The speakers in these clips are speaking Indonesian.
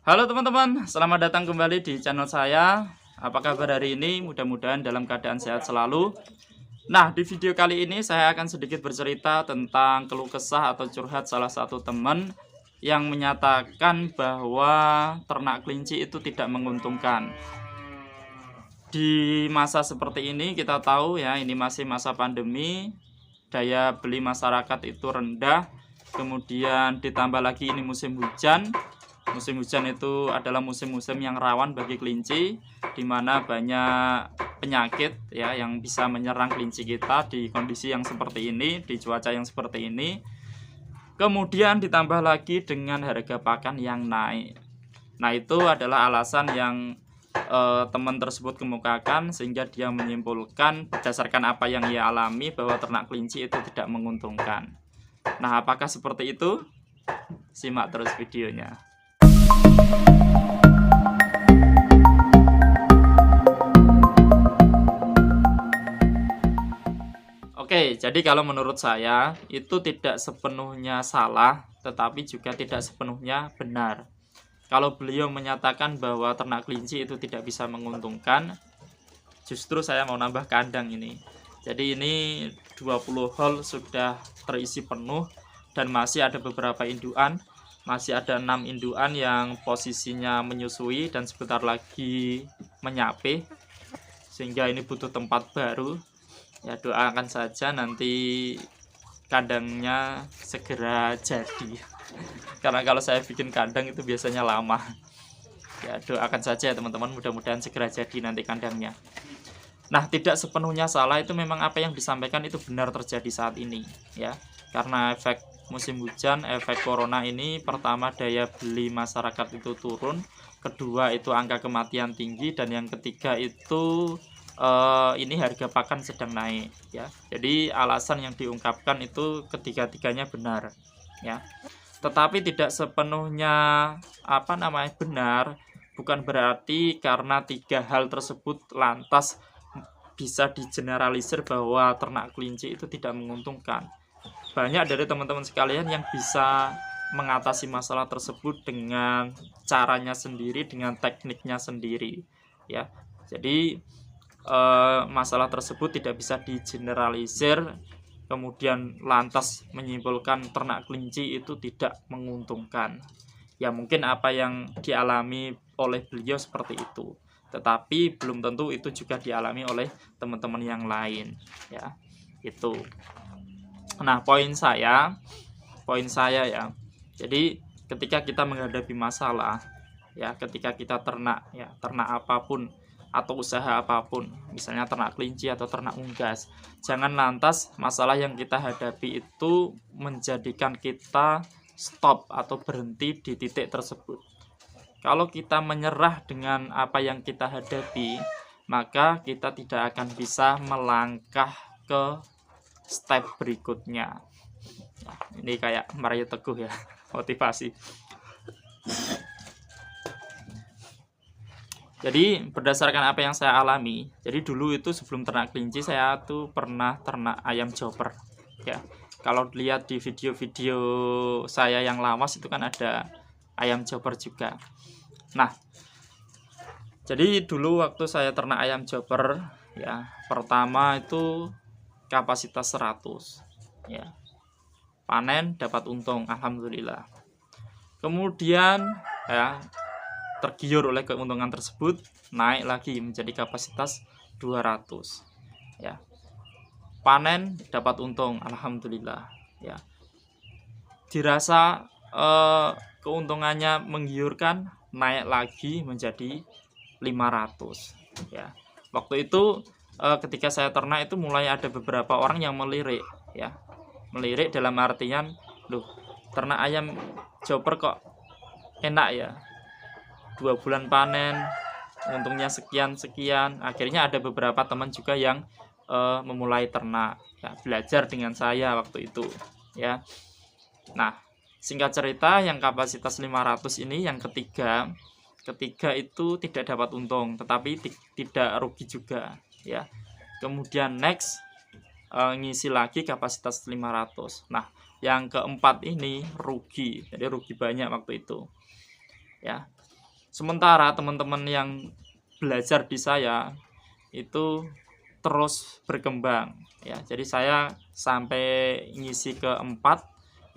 Halo teman-teman, selamat datang kembali di channel saya. Apa kabar hari ini? Mudah-mudahan dalam keadaan sehat selalu. Nah, di video kali ini saya akan sedikit bercerita tentang keluh kesah atau curhat salah satu teman yang menyatakan bahwa ternak kelinci itu tidak menguntungkan. Di masa seperti ini kita tahu ya, ini masih masa pandemi, daya beli masyarakat itu rendah. Kemudian ditambah lagi ini musim hujan. Musim hujan itu adalah musim-musim yang rawan bagi kelinci, di mana banyak penyakit ya yang bisa menyerang kelinci kita di kondisi yang seperti ini, di cuaca yang seperti ini. Kemudian ditambah lagi dengan harga pakan yang naik. Nah, itu adalah alasan yang teman tersebut kemukakan, sehingga dia menyimpulkan berdasarkan apa yang ia alami bahwa ternak kelinci itu tidak menguntungkan. Nah, apakah seperti itu? Simak terus videonya. Oke, jadi kalau menurut saya itu tidak sepenuhnya salah, tetapi juga tidak sepenuhnya benar. Kalau beliau menyatakan bahwa ternak kelinci itu tidak bisa menguntungkan, justru saya mau nambah kandang ini. Jadi ini 20 hol sudah terisi penuh dan masih ada beberapa indukan. Masih ada 6 indukan yang posisinya menyusui dan sebentar lagi menyapi, sehingga ini butuh tempat baru. Ya, doakan saja nanti kandangnya segera jadi. Karena kalau saya bikin kandang itu biasanya lama. Ya, doakan saja ya teman-teman, mudah-mudahan segera jadi nanti kandangnya. Nah, tidak sepenuhnya salah, itu memang apa yang disampaikan itu benar terjadi saat ini ya. Karena efek musim hujan, efek corona ini, pertama daya beli masyarakat itu turun, kedua itu angka kematian tinggi, dan yang ketiga itu ini harga pakan sedang naik ya. Jadi alasan yang diungkapkan itu ketiga-tiganya benar ya. Tetapi tidak sepenuhnya benar, bukan berarti karena tiga hal tersebut lantas bisa digeneralisir bahwa ternak kelinci itu tidak menguntungkan. Banyak dari teman-teman sekalian yang bisa mengatasi masalah tersebut dengan caranya sendiri, dengan tekniknya sendiri ya. Jadi masalah tersebut tidak bisa digeneralisir kemudian lantas menyimpulkan ternak kelinci itu tidak menguntungkan. Ya, mungkin apa yang dialami oleh beliau seperti itu, tetapi belum tentu itu juga dialami oleh teman-teman yang lain ya. Itu. Nah, poin saya ya. Jadi ketika kita menghadapi masalah ya, ketika kita ternak apapun atau usaha apapun, misalnya ternak kelinci atau ternak unggas, jangan lantas masalah yang kita hadapi itu menjadikan kita stop atau berhenti di titik tersebut. Kalau kita menyerah dengan apa yang kita hadapi, maka kita tidak akan bisa melangkah ke step berikutnya. Nah, ini kayak Mario Teguh ya, motivasi. Jadi berdasarkan apa yang saya alami, jadi dulu itu sebelum ternak kelinci saya tuh pernah ternak ayam chopper ya. Kalau lihat di video-video saya yang lawas itu kan ada ayam chopper juga. Nah, jadi dulu waktu saya ternak ayam chopper ya, pertama itu kapasitas 100 ya. Panen dapat untung, alhamdulillah. Kemudian ya, tergiur oleh keuntungan tersebut, naik lagi menjadi kapasitas 200 ya. Panen dapat untung, alhamdulillah ya. Dirasa keuntungannya menggiurkan, naik lagi menjadi 500 ya. Waktu itu ketika saya ternak itu mulai ada beberapa orang yang melirik ya. Melirik dalam artian, loh, ternak ayam chopper kok enak ya, 2 bulan panen, untungnya sekian. Akhirnya ada beberapa teman juga yang memulai ternak ya, belajar dengan saya waktu itu ya. Nah, singkat cerita, yang kapasitas 500 ini yang ketiga itu tidak dapat untung, tetapi tidak rugi juga ya. Kemudian next ngisi lagi kapasitas 500. Nah, yang keempat ini rugi, jadi rugi banyak waktu itu ya. Sementara teman-teman yang belajar di saya itu terus berkembang ya. Jadi saya sampai ngisi keempat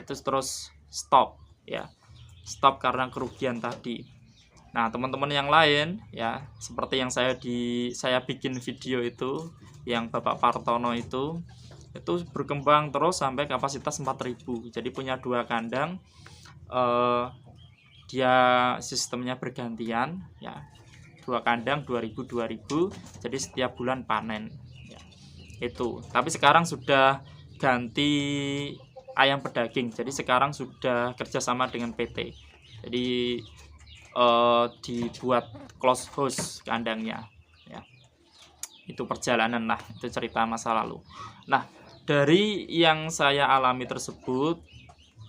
itu terus stop ya. Stop karena kerugian tadi. Nah, teman-teman yang lain ya, seperti yang saya bikin video itu yang Bapak Partono itu berkembang terus sampai kapasitas 4.000. Jadi punya 2 kandang, dia sistemnya bergantian ya. 2 kandang 2.000 jadi setiap bulan panen ya. Itu. Tapi sekarang sudah ganti ayam pedaging. Jadi sekarang sudah kerjasama dengan PT. Jadi dibuat close house kandangnya ya. Itu perjalanan lah, itu cerita masa lalu. Nah, dari yang saya alami tersebut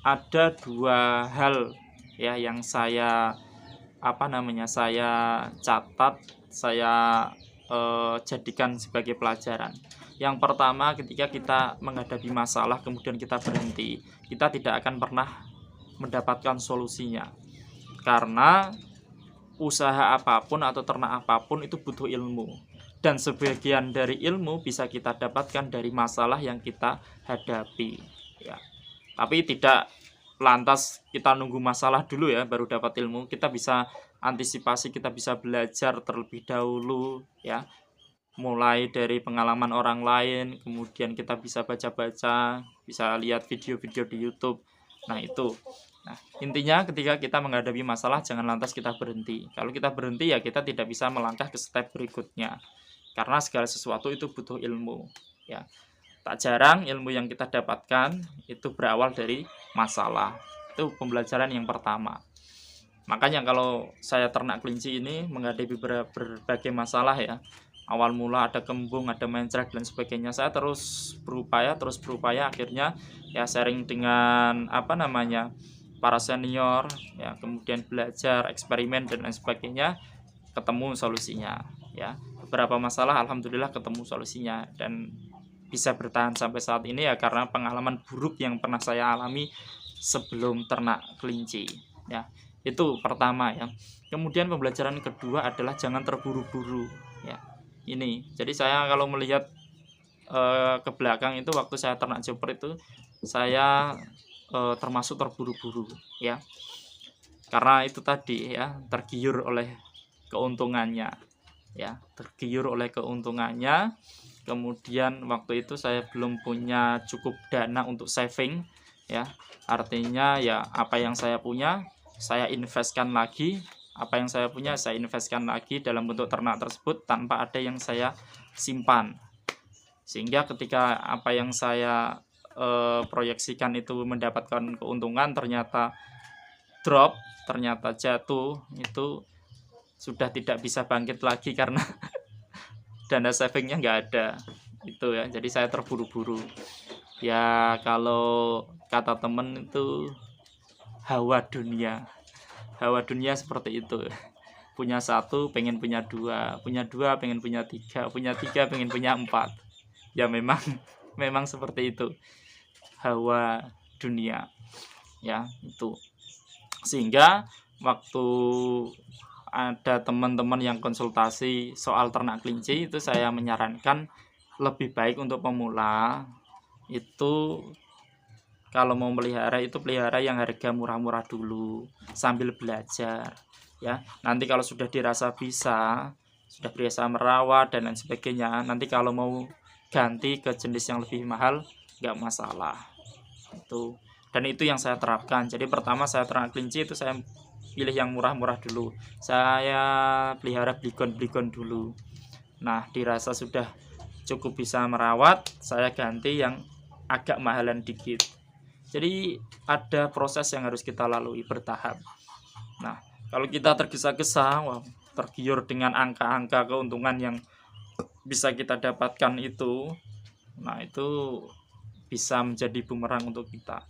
ada 2 hal ya yang saya saya catat, saya jadikan sebagai pelajaran. Yang pertama, ketika kita menghadapi masalah kemudian kita berhenti, kita tidak akan pernah mendapatkan solusinya. Karena usaha apapun atau ternak apapun itu butuh ilmu. Dan sebagian dari ilmu bisa kita dapatkan dari masalah yang kita hadapi ya. Tapi tidak lantas kita nunggu masalah dulu ya baru dapat ilmu. Kita bisa antisipasi, kita bisa belajar terlebih dahulu ya. Mulai dari pengalaman orang lain, kemudian kita bisa baca-baca, bisa lihat video-video di YouTube. Nah, itu. Nah, intinya ketika kita menghadapi masalah jangan lantas kita berhenti. Kalau kita berhenti ya kita tidak bisa melangkah ke step berikutnya. Karena segala sesuatu itu butuh ilmu, ya. Tak jarang ilmu yang kita dapatkan itu berawal dari masalah. Itu pembelajaran yang pertama. Makanya kalau saya ternak kelinci ini menghadapi berbagai masalah ya. Awal mula ada kembung, ada mencret dan sebagainya. Saya terus berupaya, akhirnya ya sharing dengan para senior ya, kemudian belajar, eksperimen dan lain sebagainya, ketemu solusinya ya. Beberapa masalah alhamdulillah ketemu solusinya dan bisa bertahan sampai saat ini ya karena pengalaman buruk yang pernah saya alami sebelum ternak kelinci ya. Itu pertama ya. Kemudian pembelajaran kedua adalah jangan terburu-buru ya. Ini jadi saya kalau melihat ke belakang itu waktu saya ternak joper itu saya termasuk terburu-buru ya, karena itu tadi ya tergiur oleh keuntungannya ya, kemudian waktu itu saya belum punya cukup dana untuk saving ya, artinya ya apa yang saya punya saya investkan lagi, dalam bentuk ternak tersebut tanpa ada yang saya simpan, sehingga ketika apa yang saya proyeksikan itu mendapatkan keuntungan ternyata drop, ternyata jatuh, itu sudah tidak bisa bangkit lagi karena dana savingnya nggak ada itu ya. Jadi saya terburu-buru ya, kalau kata temen itu hawa dunia seperti itu. Punya 1 pengen punya 2, punya 2 pengen punya 3, punya 3 pengen punya 4 ya. Memang seperti itu hawa dunia ya. Itu sehingga waktu ada teman-teman yang konsultasi soal ternak kelinci itu saya menyarankan lebih baik untuk pemula itu kalau mau pelihara itu pelihara yang harga murah-murah dulu sambil belajar ya. Nanti kalau sudah dirasa sudah biasa merawat dan lain sebagainya, nanti kalau mau ganti ke jenis yang lebih mahal nggak masalah itu. Dan itu yang saya terapkan. Jadi pertama saya ternak kelinci itu saya pilih yang murah-murah dulu, saya pelihara bligon dulu. Nah dirasa sudah cukup bisa merawat, saya ganti yang agak mahalan dikit. Jadi ada proses yang harus kita lalui bertahap. Nah kalau kita tergesa-gesa, tergiur dengan angka-angka keuntungan yang bisa kita dapatkan itu, nah itu bisa menjadi bumerang untuk kita.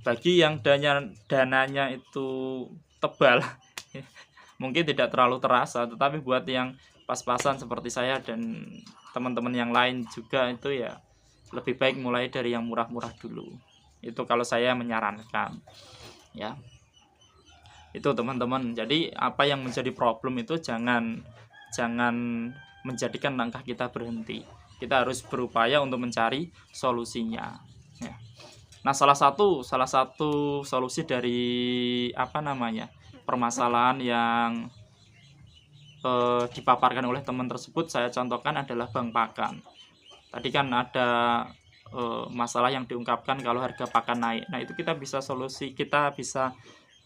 Bagi yang dananya itu tebal mungkin tidak terlalu terasa, tetapi buat yang pas-pasan seperti saya dan teman-teman yang lain juga itu ya lebih baik mulai dari yang murah-murah dulu. Itu kalau saya menyarankan ya. Itu teman-teman. Jadi apa yang menjadi problem itu jangan menjadikan langkah kita berhenti. Kita harus berupaya untuk mencari solusinya. Ya. Nah, salah satu solusi dari permasalahan yang dipaparkan oleh teman tersebut saya contohkan adalah bank pakan. Tadi kan ada masalah yang diungkapkan kalau harga pakan naik. Nah, itu kita bisa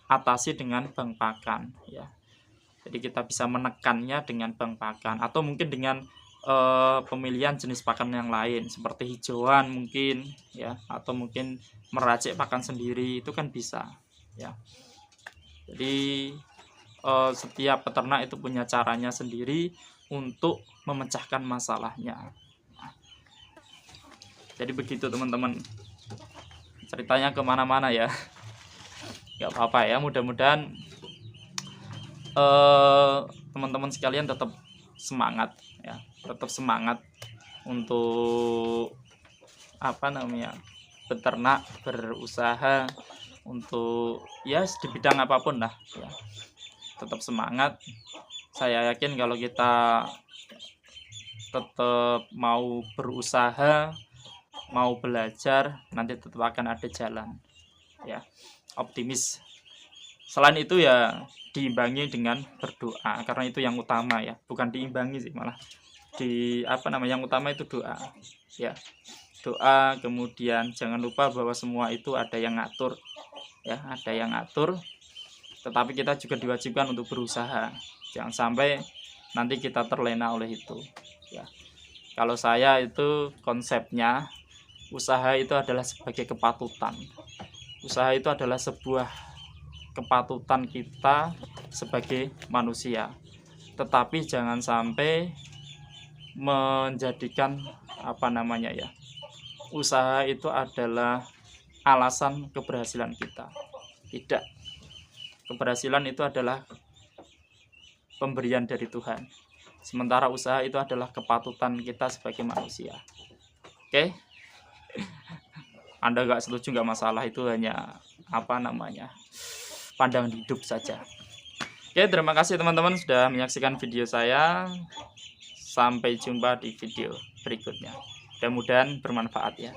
atasi dengan bank pakan, ya. Jadi kita bisa menekannya dengan bank pakan, atau mungkin dengan pemilihan jenis pakan yang lain seperti hijauan mungkin, ya, atau mungkin meracik pakan sendiri, itu kan bisa, ya. Jadi setiap peternak itu punya caranya sendiri untuk memecahkan masalahnya. Jadi begitu teman-teman, ceritanya kemana-mana ya. Gak apa-apa ya, mudah-mudahan teman-teman sekalian tetap semangat ya, tetap semangat untuk beternak, berusaha untuk ya di bidang apapun lah ya. Tetap semangat. Saya yakin kalau kita tetap mau berusaha, mau belajar, nanti tetap akan ada jalan ya. Optimis. Selain itu ya diimbangi dengan berdoa, karena itu yang utama ya, bukan diimbangi sih, malah yang utama itu doa ya. Doa, kemudian jangan lupa bahwa semua itu ada yang ngatur ya, ada yang ngatur, tetapi kita juga diwajibkan untuk berusaha, jangan sampai nanti kita terlena oleh itu ya. Kalau saya itu konsepnya, usaha itu adalah sebagai kepatutan. Usaha itu adalah sebuah kepatutan kita sebagai manusia, tetapi jangan sampai menjadikan usaha itu adalah alasan keberhasilan kita. Tidak. Keberhasilan itu adalah pemberian dari Tuhan, sementara usaha itu adalah kepatutan kita sebagai manusia. Oke? Anda gak setuju gak masalah, itu hanya pandangan hidup saja. Oke, terima kasih teman-teman sudah menyaksikan video saya. Sampai jumpa di video berikutnya. Mudah-mudahan bermanfaat ya.